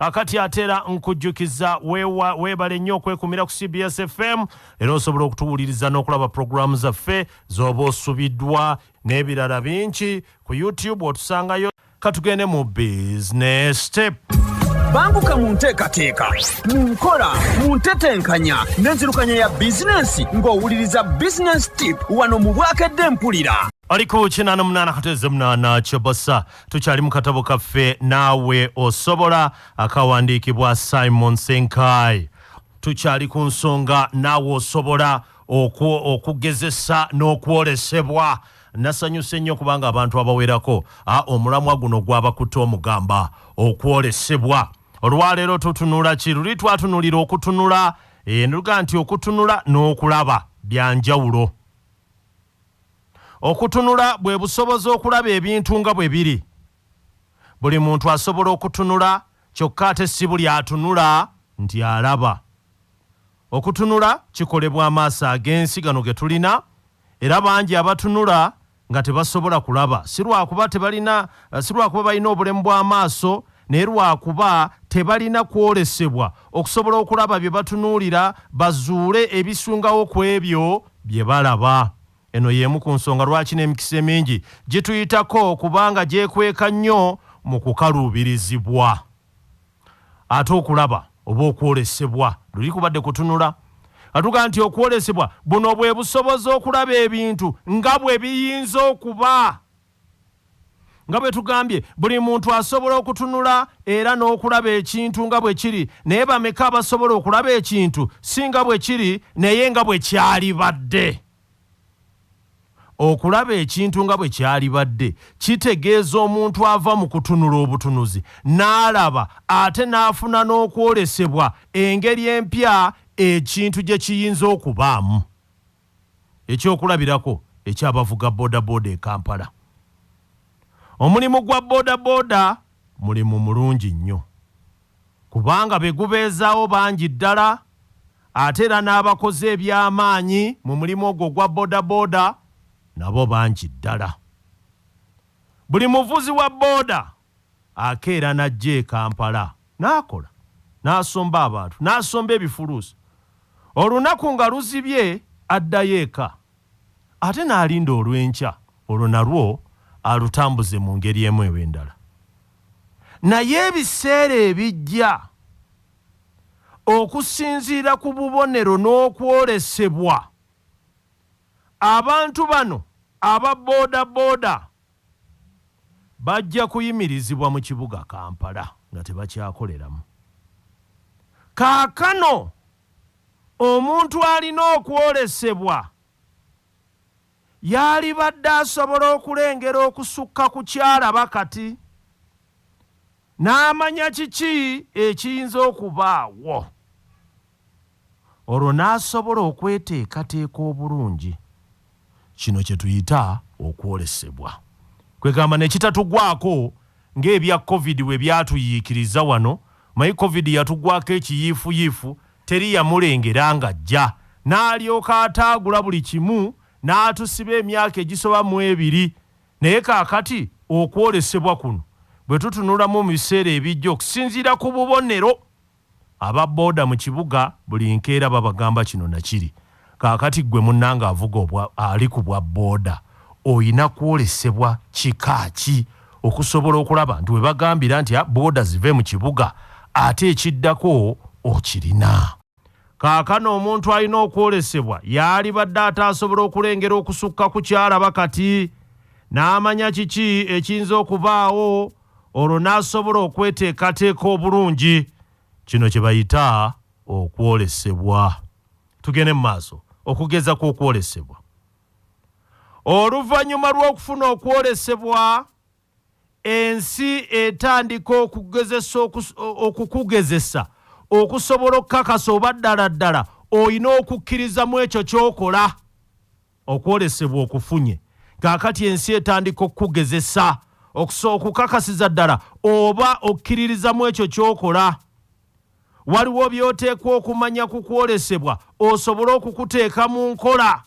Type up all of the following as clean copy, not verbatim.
Kakati atera nkujjukiza weebale nnyo okwekumira ku CBS FM era osobola okutuwuliriza n'okulaba programu zaffe z'oba osubiddwa n'ebirala bingi ku YouTube otusangayo. Katugende mu business step. Banguka mu nteekateeka, mu nkola, mu ntetenkanya n'enzirukanya ya bizinensi ng'owuliriza business tip wano mu Bwakedde Mpulira. Aliko 88 Kyobosa tukyali mu katabo kaffe Naawe Osobola akawandiikibwa Simon Ssenkaayi. Tukyali ku nsonga Naawe Osobola okugezesa n'okwolesebwa. Nasanyuse nnyo kubanga abantu abawerako omulamwa guno gwabakutte omugamba okwolesebwa. Olwaleero tutunula ki? Luli twatunulira okutunula, nduga nti okutunula n'okulaba byanjawulo. Okutunula bwe busobozi okulaba ebintu nga bwe biri. Buli muntu asobola okutunula, kyokka ate si buli atunula nti alaba. Okutunula kikolebwa amaaso ag'ensi gano ge tulina, era bangi abatunula nga tebasobola kulaba. Si lwakuba balina obulemu bw'amaaso, naye lwakuba tebalina kwolesebwa okusobola okulaba bye batunuulira bazuule ebisungawo ku ebyo bye balaba. Eno y'emu ku nsonga lwaki n'emikisa emingi gituyitako kubanga gyekweka nnyo mu kukaluubirizibwa. Ate okulaba oba okwolesebwa luli kubadde kutunula. Atuga nti okwolesebwa buno bwe busobozi okulaba ebintu nga bwe biyinza okuba. Nga bwe tugambye buli muntu asobola okutunula era n'okulaba ekintu nga bwe kiri, naye bameka abasobola okulaba ekintu si nga bwe kiri naye nga bwe kyalibadde. Okulaba ekintu nga bwe kyalibadde kitegeeza omuntu ava mu kutunula obutunuzi n'alaba ate n'afuna n'okwolesebwa engeri empya ekintu gye kiyinza okubaamu. Ekyokulabirako ekyabavuga bodaboda e Kampala. Omulimu gwa bodaboda mulimu mulungi nnyo kubanga begubeezaawo bangi ddala, ate era n'abakozi eby'amaanyi mu mulimu ogwo gwa bodaboda nabo bangi ddala. Buli muvuzi wa boda akeera n'ajja e Kampala n'akola, n'asomba abantu, n'asomba ebifuluusi. Olunaku nga luzibye addayo eka, ate n'alinda olw'enkya olwo nalwo alutambuze mu ngeri emu ewe endala. Naye ebiseera ebijja okusinziira ku bubonero n'okwolesebwa, abantu bano aba bodaboda bajja kuyimirizibwa mu kibuga Kampala nga tebakyakoleramu. Kaakano omuntu alina okwolesebwa yalibadde asobola okulengera okusukka ku kyalaba kati n'amanya kiki ekiyinza okubaawo. Olwo n'asobola okweteekateeka obulungi. Kino kye tuyita okwolesebwa. Kwegamba nekitatugwako ng'ebya COVID bwe byatuyiikiriza wano. Mayi COVID yatugwako ekiyiifuyiifu, teri yamulengera ng'ajja, n'alyoka ataagula buli kimu n'atusiba emyaka egisoba mu 2. Naye kaakati okwolesebwa kuno bwe tutunulamu mu biseera ebijja okusinziira ku bubonero, aba boda mu kibuga buli nkeera babagamba kino nakiri. Kaakati gwe munnanga avuga ali ku bwa boda oyina kwolesebwa kikaaki okusobola okulaba nti we bagambira nti boda zive mu kibuga ate ekiddako okirina. Kaakano omuntu alina okwolesebwa yalibadde atasobola okulengera okusukka ku kyalaba kati n'amanya kiki ekiyinza okubaawo, olwo n'asobola okweteekateeka obulungi. Kino kye bayita okwolesebwa. Tugende mu maaso okugeza kw'okwolesebwa. Oluvannyuma lw'okufuna okwolesebwa, ensi etandika okukugezesa okusobola okukakasa oba ddala oyina okukkiriza mu ekyo ky'okola. Okwolesebwa okufunye, kaakati ensi etandika okukugezesa okukakasiza ddala oba okkiririza mu ekyo ky'okola. Waliwo by'oteekwa okumanya ku kwolesebwa osobole okukuteeka mu nkola,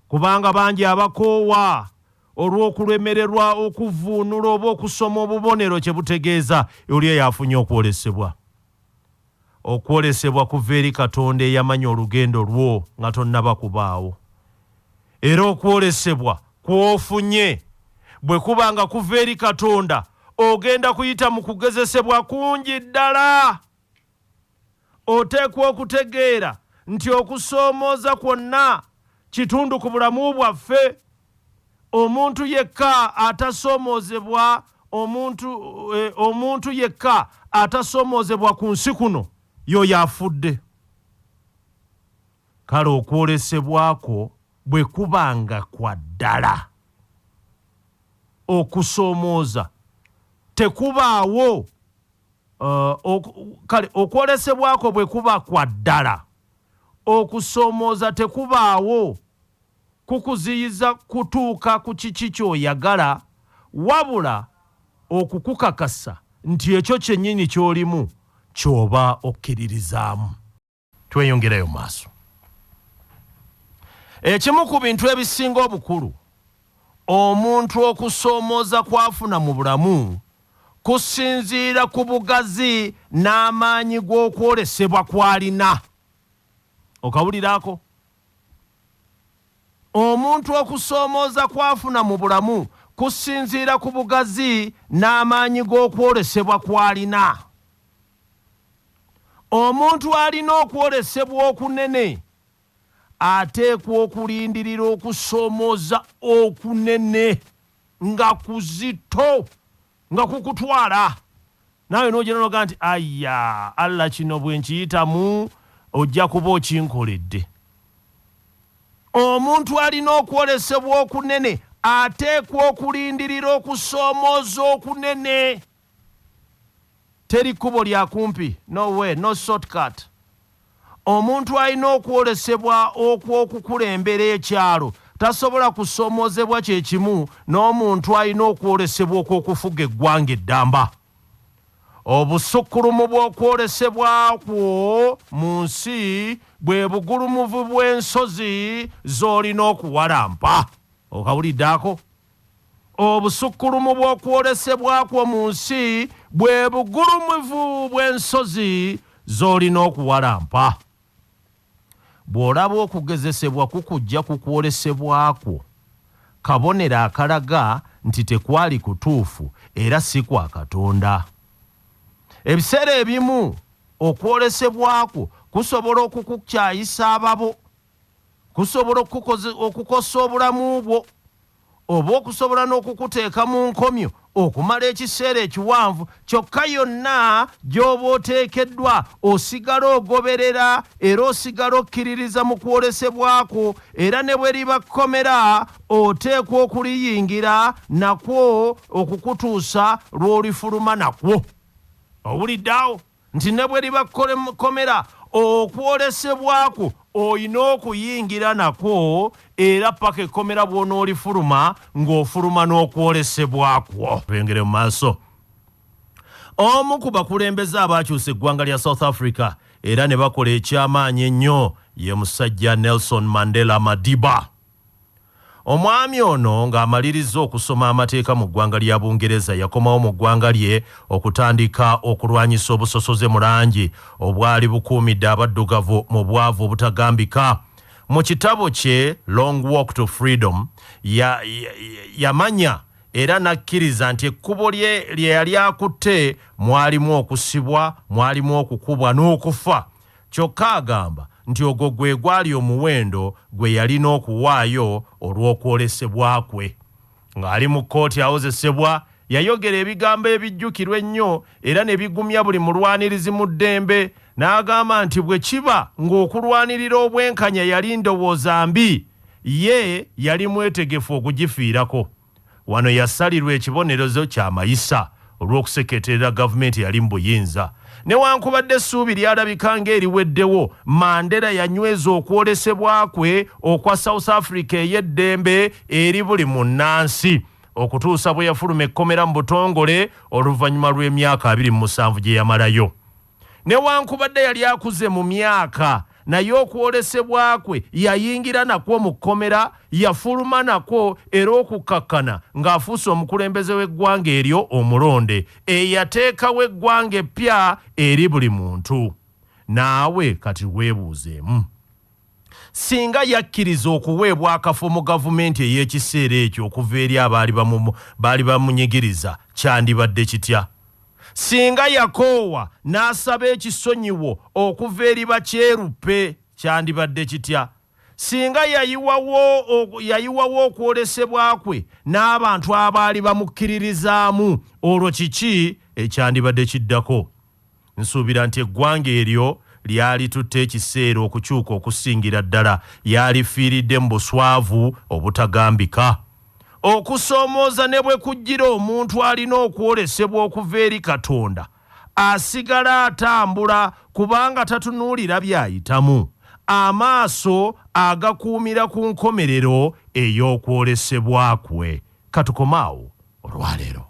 kubanga bangi abakoowa olw'okulemererwa okuvuunula oba okusoma obubonero kye butegeeza oli eyo afunye okwolesebwa. okwolesebwa kuva eri Katonda eyamanya olugendo lwo nga tonnaba kubaawo. Era okwolesebwa kw'ofunye bwe kuba nga kuva eri Katonda ogenda kuyita mu kugezesebwa kungi ddala. Oteekwa okutegeera nti okusoomooza kwonna kitundu ku bulamu bwaffe. Omuntu yekka atasoomoozebwa omuntu yekka atasoomoozebwa ku nsi kuno y'oyo afudde. Kale okwolesebwako bwe kuba nga kwa ddala okusoomooza tekubaawo. Kale okwolesebwako bwe kuba kwa ddala okusoomooza tekubaawo kukuziyiza kutuuka ku kiki ky'oyagala, wabula okukukakasa nti ekyo kyennyini ky'olimu ky'oba okkiririzaamu. Tweyongerayo maaso. Ekimu ku bintu ebisinga obukulu omuntu okusoomooza kwafuna mu bulamu kusinziira ku bugazi n'amaanyi g'okwolesebwa kw'alina. Okawuliraako? Omuntu okusoomooza kwafuna mu bulamu kusinziira ku bugazi n'amaanyi g'okwolesebwa kw'alina. Omuntu alina okwolesebwa okunene ateekwa okulindirira okusoomooza okunene nga kuzito, nga kukutwala. Naawe n'ogenda n'oga nti ayya, Allah kino bwe nkiyitamu ojja kuba okinkoledde. Omuntu alina okwolesebwa okunene ateekwa okulindirira okusoomooza okunene. Teri kkubo lya kumpi, no way, no shortcut. Omuntu alina okwolesebwa okw'okukulembera ekyalo tasobola kusoomoozebwa kye kimu n'omuntu alina okwolesebwa okw'okufuga eggwanga eddamba. Obusukkulumu bw'okwolesebwa kwo mu nsi bwe bugulumuvu bw'ensozi z'olina okuwalampa. Okawuliddaako? Obusukkulumu bw'okwolesebwa kwo mu nsi bwe bugulumuvu bw'ensozi z'olina okuwalampa. Bw'olaba okugezesebwa kukujja ku kwolesebwakwo, kabonero akalaga nti tekwali kutuufu era si kwa Katonda. Ebiseera ebimu okwolesebwakwo kusobola okukukyayisa ababo, kusobola okukosa obulamu bwo, oba okusobola n'okukuteeka mu nkomyo okumala ekiseera ekiwanvu, kyokka yonna gy'oba oteekeddwa osigala ogoberera era osigala okkiririza mu kwolesebwako, era ne bwe liba kkomera oteekwa okuliyingira nakwo okukutuusa lw'olifuluma nakwo. Owuliddaawo nti ne bwe liba kkomera okwolesebwako oyina okuyingira nakwo, era paka ekkomera bw'onoolifuluma ng'ofuluma n'okwolesebwakwo. Twengere mu maaso. Omu ku bakulembeze abaakyusa eggwanga lya South Africa era ne bakola eky'amaanyi ennyo ye musajja Nelson Mandela Madiba. Omwami ono ng'amaliriza okusoma amateeka mu ggwanga lya Bungereza yakomawo mu ggwanga lye okutandika okulwanyisa obusosoze mu langi obwali bukuumidde abaddugavu mu bwavu obutagambika. Mu kitabo kye Long Walk to Freedom yamanya era n'akkiriza nti ekkubo lye yali akutte mwalimu okusibwa, mwalimu okukubwa n'okufa. Kyokka agamba nti ogwo gwe gwali omuwendo gwe yalina okuwaayo olw'okwolesebwa kwe. Ng'ali mu kkooti awozesebwa yayogera ebigambo ebijjukirwa ennyo era ne bigumya buli mulwanirizi mu ddembe, n'agamba nti bwe kiba ng'okulwanirira obwenkanya yali ndowooza mbi, ye yali mwetegefu okugifiirako. Wano yasalirwa ekibonerezo ky'amayisa olw'okuseketerera gavumenti yali mu buyinza. Newankubadde essuubi lyalabika ng'eriweddewo, Mandela yanyweza okwolesebwa kwe okwa South Africa ey'eddembe eri buli munnansi okutuusa bwe yafuluma ekkomera mu butongole oluvannyuma lw'emyaka 27 gye yamalayo. Newankubadde yali akuze mu myaka, naye okwolesebwa kwe yayingira nakwo mu kkomera, yafuluma nakwo era okukkakkana ng'afuuse omukulembeze w'eggwanga eryo omulonde eyateekawo eggwanga eppya eri buli muntu. naawe kati weebuuzeemu. Singa yakkiriza okuweebwa akafo mu gavumenti ey'ekiseera ekyo okuva eri baali bamunyigiriza, kyandibadde kitya? Singa yakoowa n'asaba ekisonyiwo okuva eri bakyeruppe, kyandibadde kitya? Singa yayiwawo okwolesebwa kwe n'abantu abaali bamukkiririzaamu, olwo kiki ekyandibadde kiddako? Nsuubira nti eggwanga eryo lyali tutte ekiseera okukyuka okusingira ddala, yalifiiridde mu buswavu obutagambika. Okusoomooza ne bwe kujjira omuntu alina okwolesebwa okuva eri Katonda, asigala atambula kubanga tatunuulira by'ayitamu. Amaaso agakuumira ku nkomerero ey'okwolesebwa kwe. Katukomaawo olwaleero.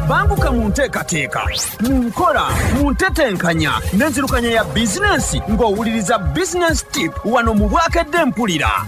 Banguka mu nteekateeka, mu nkola, mu ntetenkanya n'enzirukanya ya bizinensi ng'owuliriza Business Tip wano mu Bwakedde Mpulira.